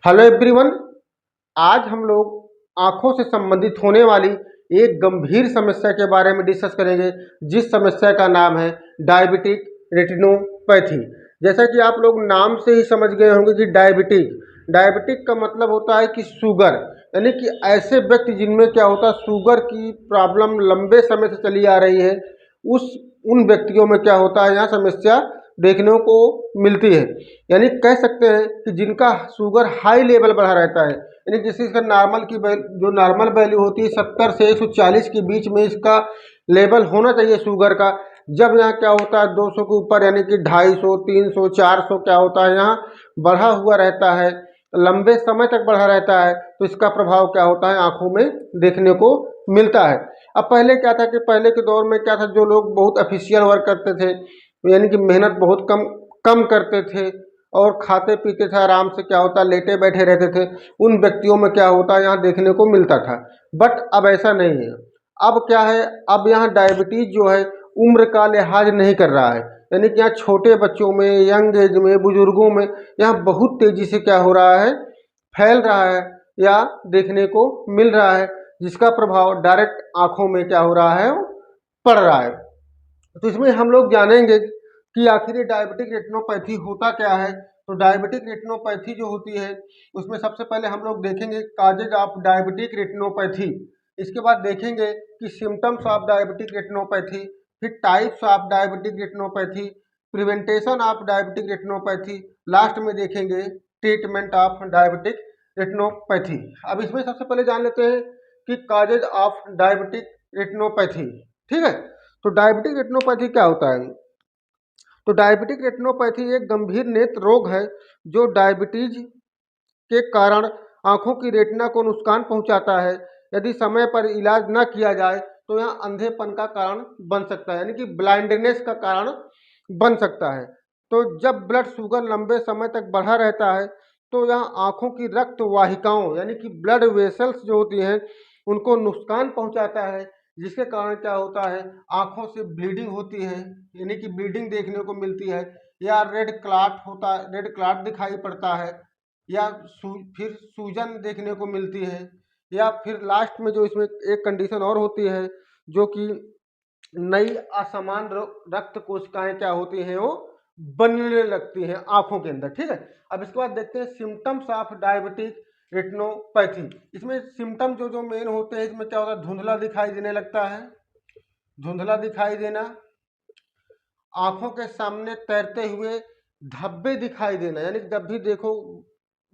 Hello everyone. आज हम लोग आंखों से संबंधित होने वाली एक गंभीर समस्या के बारे में डिस्कस करेंगे, जिस समस्या का नाम है डायबिटिक रेटिनोपैथी। जैसा कि आप लोग नाम से ही समझ गए होंगे कि डायबिटिक का मतलब होता है कि शुगर, यानी कि ऐसे व्यक्ति जिनमें क्या होता है शुगर की प्रॉब्लम लंबे समय से चली आ रही है, उस उन व्यक्तियों में क्या होता है यहाँ समस्या देखने को मिलती है। यानी कह सकते हैं कि जिनका शुगर हाई लेवल बढ़ा रहता है, यानी किसी का जो नॉर्मल वैल्यू होती है 70 से 140 के बीच में इसका लेवल होना चाहिए शुगर का। जब यहाँ क्या होता है 200 के ऊपर, यानी कि 250, 300, 400 क्या होता है यहाँ बढ़ा हुआ रहता है, लंबे समय तक बढ़ा रहता है, तो इसका प्रभाव क्या होता है आंखों में देखने को मिलता है। अब पहले क्या था कि पहले के दौर में क्या था, जो लोग बहुत ऑफिशियल वर्क करते थे, यानी कि मेहनत बहुत कम कम करते थे और खाते पीते थे आराम से, क्या होता लेटे बैठे रहते थे, उन व्यक्तियों में क्या होता यहाँ देखने को मिलता था। बट अब ऐसा नहीं है। अब क्या है, अब यहाँ डायबिटीज जो है उम्र का लिहाज नहीं कर रहा है, यानी कि यहाँ छोटे बच्चों में, यंग एज में, बुजुर्गों में यहाँ बहुत तेजी से क्या हो रहा है, फैल रहा है या देखने को मिल रहा है, जिसका प्रभाव डायरेक्ट आंखों में क्या हो रहा है, पड़ रहा है। तो इसमें हम लोग जानेंगे कि आखिर ये डायबिटिक रेटिनोपैथी होता क्या है। तो डायबिटिक रेटिनोपैथी जो होती है, उसमें सबसे पहले हम लोग देखेंगे काजेज ऑफ डायबिटिक रेटिनोपैथी। इसके बाद देखेंगे कि सिम्टम्स ऑफ डायबिटिक रेटिनोपैथी, फिर types of diabetic retinopathy, prevention of diabetic retinopathy, last में देखेंगे ट्रीटमेंट ऑफ डायबिटिक रेटिनोपैथी। अब इसमें सबसे पहले जान लेते हैं कि काजेज ऑफ डायबिटिक रेटिनोपैथी। ठीक है, तो डायबिटिक रेटिनोपैथी क्या होता है। तो डायबिटिक रेटिनोपैथी एक गंभीर नेत्र रोग है जो डायबिटीज के कारण आंखों की रेटिना को नुकसान पहुंचाता है। यदि समय पर इलाज न किया जाए तो यह अंधेपन का कारण बन सकता है, यानी कि ब्लाइंडनेस का कारण बन सकता है। तो जब ब्लड शुगर लंबे समय तक बढ़ा रहता है तो यह आंखों की रक्त वाहिकाओं, यानी कि ब्लड वेसल्स जो होती हैं, उनको नुकसान पहुंचाता है, जिसके कारण क्या होता है आंखों से ब्लीडिंग होती है, यानी कि ब्लीडिंग देखने को मिलती है, या रेड क्लॉट दिखाई पड़ता है, या फिर सूजन देखने को मिलती है, या फिर लास्ट में जो इसमें एक कंडीशन और होती है, जो कि नई असमान रक्त कोशिकाएं क्या होती हैं, वो बनने लगती हैं आंखों के अंदर। ठीक है, अब इसके बाद देखते हैं सिम्टम्स ऑफ डायबिटिक रेटिनोपैथी। इसमें सिम्टम जो जो मेन होते हैं, इसमें क्या होता है धुंधला दिखाई देने लगता है, धुंधला दिखाई देना, आंखों के सामने तैरते हुए धब्बे दिखाई देना, यानी जब भी देखो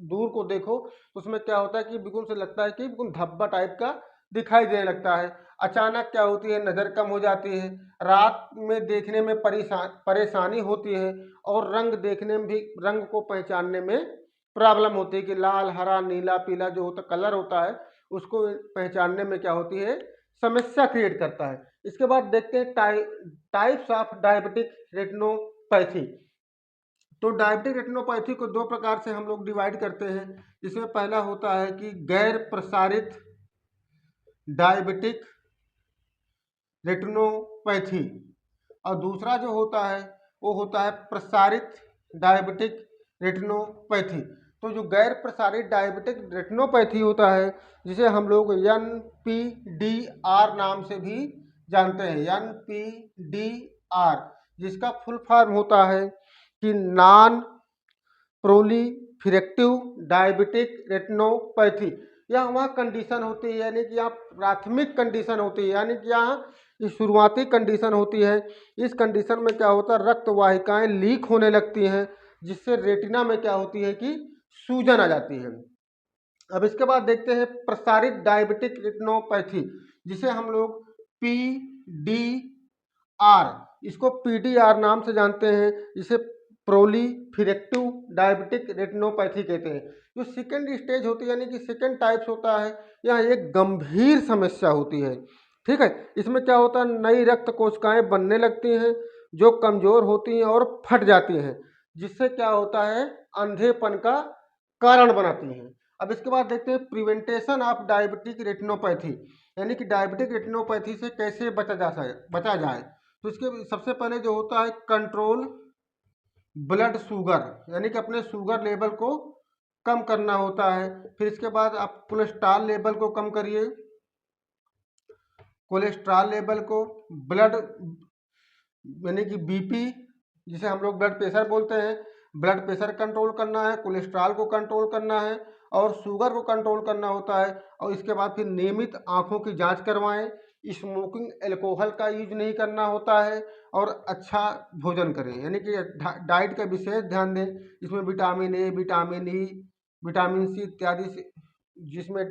दूर को देखो तो उसमें क्या होता है कि बिल्कुल से लगता है कि बिल्कुल धब्बा टाइप का दिखाई देने लगता है। अचानक क्या होती है नज़र कम हो जाती है, रात में देखने में परेशानी होती है, और रंग देखने में भी, रंग को पहचानने में प्रॉब्लम होती है कि लाल, हरा, नीला, पीला जो होता कलर होता है, उसको पहचानने में क्या होती है समस्या क्रिएट करता है। इसके बाद देखते हैं टाइप्स ऑफ डायबिटिक रेटिनोपैथी। तो डायबिटिक रेटिनोपैथी को दो प्रकार से हम लोग डिवाइड करते हैं। इसमें पहला होता है कि गैर प्रसारित डायबिटिक रेटिनोपैथी, और दूसरा जो होता है वो होता है प्रसारित डायबिटिक रेटिनोपैथी। तो जो गैर प्रसारित डायबिटिक रेटिनोपैथी होता है, जिसे हम लोग NPDR नाम से भी जानते हैं, NPDR, जिसका फुल फॉर्म होता है कि नॉन प्रोलिफेरेटिव डायबिटिक रेटिनोपैथी। यह वह कंडीशन होती है, यानी कि यहाँ प्राथमिक कंडीशन होती है, यानी कि यहाँ ये शुरुआती कंडीशन होती है। इस कंडीशन में क्या होता है रक्त वाहिकाएं लीक होने लगती हैं, जिससे रेटिना में क्या होती है कि सूजन आ जाती है। अब इसके बाद देखते हैं प्रसारित डायबिटिक रेटिनोपैथी, जिसे हम लोग PDR, इसको PDR नाम से जानते हैं, जिसे प्रोलिफेरेटिव डायबिटिक रेटिनोपैथी कहते हैं। जो सेकेंड स्टेज होती है, यानी कि सेकेंड टाइप्स होता है, यह एक गंभीर समस्या होती है। ठीक है, इसमें क्या होता है नई रक्त कोशिकाएं बनने लगती हैं जो कमजोर होती हैं और फट जाती हैं, जिससे क्या होता है अंधेपन का कारण बनाती हैं। अब इसके बाद देखते हैं प्रिवेंटेशन ऑफ डायबिटिक रेटिनोपैथी, यानी कि डायबिटिक रेटिनोपैथी से कैसे बचा जाए। तो इसके सबसे पहले जो होता है कंट्रोल ब्लड शुगर, यानी कि अपने शुगर लेवल को कम करना होता है। फिर इसके बाद आप कोलेस्ट्रॉल लेवल को कम करिए, कोलेस्ट्रॉल लेवल को, ब्लड यानी कि बीपी जिसे हम लोग ब्लड प्रेशर बोलते हैं, ब्लड प्रेशर कंट्रोल करना है, कोलेस्ट्रॉल को कंट्रोल करना है और शुगर को कंट्रोल करना होता है। और इसके बाद फिर नियमित आँखों की जांच करवाएं, स्मोकिंग अल्कोहल का यूज नहीं करना होता है और अच्छा भोजन करें, यानी कि डाइट का विशेष ध्यान दें, इसमें vitamin A, vitamin E, vitamin C इत्यादि जिसमें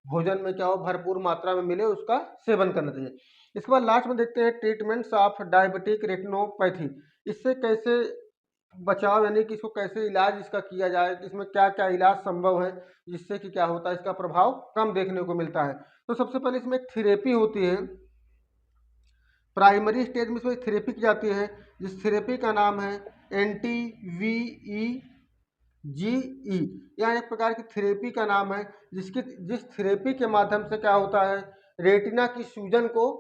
भोजन में क्या हो भरपूर मात्रा में मिले उसका सेवन करना चाहिए। इसके बाद लास्ट में देखते हैं ट्रीटमेंट्स ऑफ डायबिटिक रेटिनोपैथी, इससे कैसे बचाव यानी कि इसको कैसे इलाज इसका किया जाए, इसमें क्या क्या इलाज संभव है जिससे कि क्या होता है इसका प्रभाव कम देखने को मिलता है। तो सबसे पहले इसमें थेरेपी होती है, प्राइमरी स्टेज में इसमें थेरेपी की जाती है, जिस थेरेपी का नाम है एंटी वी ई जी ई। यह एक प्रकार की थेरेपी का नाम है जिस थेरेपी के माध्यम से क्या होता है रेटिना की सूजन को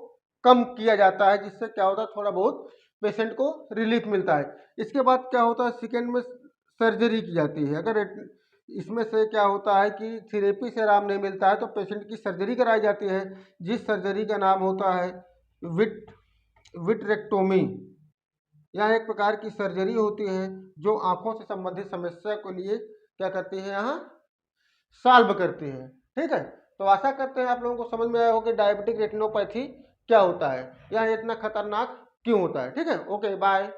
कम किया जाता है, जिससे क्या होता है थोड़ा बहुत पेशेंट को रिलीफ मिलता है। इसके बाद क्या होता है सेकेंड में सर्जरी की जाती है। अगर इसमें से क्या होता है कि थेरेपी से आराम नहीं मिलता है तो पेशेंट की सर्जरी कराई जाती है, जिस सर्जरी का नाम होता है विट्रेक्टोमी। यह एक प्रकार की सर्जरी होती है जो आंखों से संबंधित समस्या को लिए क्या करती है यहाँ सॉल्व करती है। ठीक है, तो आशा करते हैं आप लोगों को समझ में आया हो कि डायबिटिक रेटिनोपैथी क्या होता है, यह इतना खतरनाक क्यों होता है। ठीक है, ओके बाय।